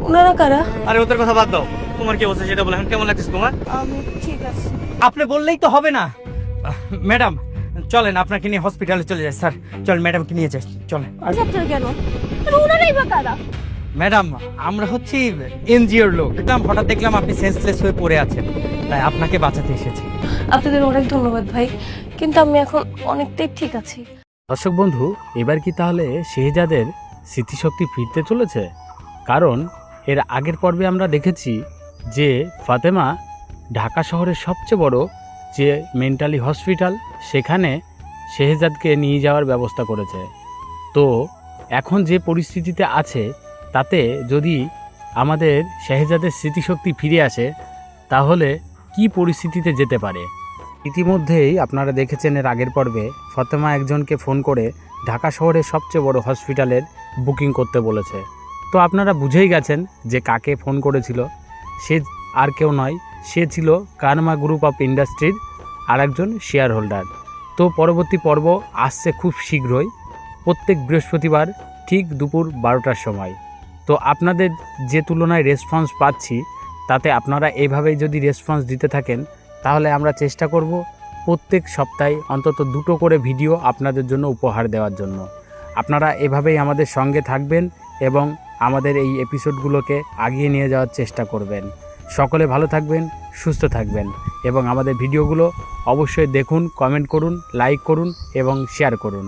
ওনারা কারা? আরে ওদের কথা বাদ দাও, তোমার কি অবস্থা সেটা বলো। এখন কেমন লাগছে তোমার? আমি ঠিক আছে। আপনি বললেই তো হবে না। ম্যাডাম চলেন, আপনাকে নিয়ে হসপিটালে চলে যাই। স্যার চল, ম্যাডামকে নিয়ে যাই, চলেন। আপনার কেন? ওনারাই বা কারা? ম্যাডাম আমরা হচ্ছি এনজিওর লোক। হঠাৎ দেখলাম আপনি সেন্সলেস হয়ে পড়ে আছেন, তাই আপনাকে বাঁচাতে এসেছি। আপনাদের অনেক ধন্যবাদ ভাই, কিন্তু আমি এখন অনেকটাই ঠিক আছি। দর্শক বন্ধু, এবার কি তাহলে শেহজাদের স্মৃতিশক্তি ফিরতে চলেছে? কারণ এর আগের পর্বে আমরা দেখেছি যে ফাতেমা ঢাকা শহরের সবচেয়ে বড় যে মেন্টালি হসপিটাল, সেখানে শেহজাদকে নিয়ে যাওয়ার ব্যবস্থা করেছে। তো এখন যে পরিস্থিতিতে আছে, তাতে যদি আমাদের শেহজাদের স্মৃতিশক্তি ফিরে আসে, তাহলে কি পরিস্থিতিতে যেতে পারে। ইতিমধ্যেই আপনারা দেখেছেন এর আগের পর্বে ফাতেমা একজনকে ফোন করে ঢাকা শহরের সবচেয়ে বড় হসপিটালের বুকিং করতে বলেছে। তো আপনারা বুঝেই গেছেন যে কাকে ফোন করেছিল। সে আর কেউ নয়, সে ছিল কারমা গ্রুপ অফ ইন্ডাস্ট্রির আরেকজন শেয়ার হোল্ডার। তো পরবর্তী পর্ব আসছে খুব শীঘ্রই, প্রত্যেক বৃহস্পতিবার ঠিক দুপুর 12টার সময়। তো আপনাদের যে তুলনায় রেসপন্স পাচ্ছি, তাতে আপনারা এইভাবেই যদি রেসপন্স দিতে থাকেন, তাহলে আমরা চেষ্টা করব প্রত্যেক সপ্তাহে অন্তত 2টো করে ভিডিও আপনাদের জন্য উপহার দেওয়ার জন্য। আপনারা এভাবেই আমাদের সঙ্গে থাকবেন এবং আমাদের এই এপিসোডগুলোকে আগিয়ে নিয়ে যাওয়ার চেষ্টা করবেন। সকলে ভালো থাকবেন, সুস্থ থাকবেন এবং আমাদের ভিডিওগুলো অবশ্যই দেখুন, কমেন্ট করুন, লাইক করুন এবং শেয়ার করুন।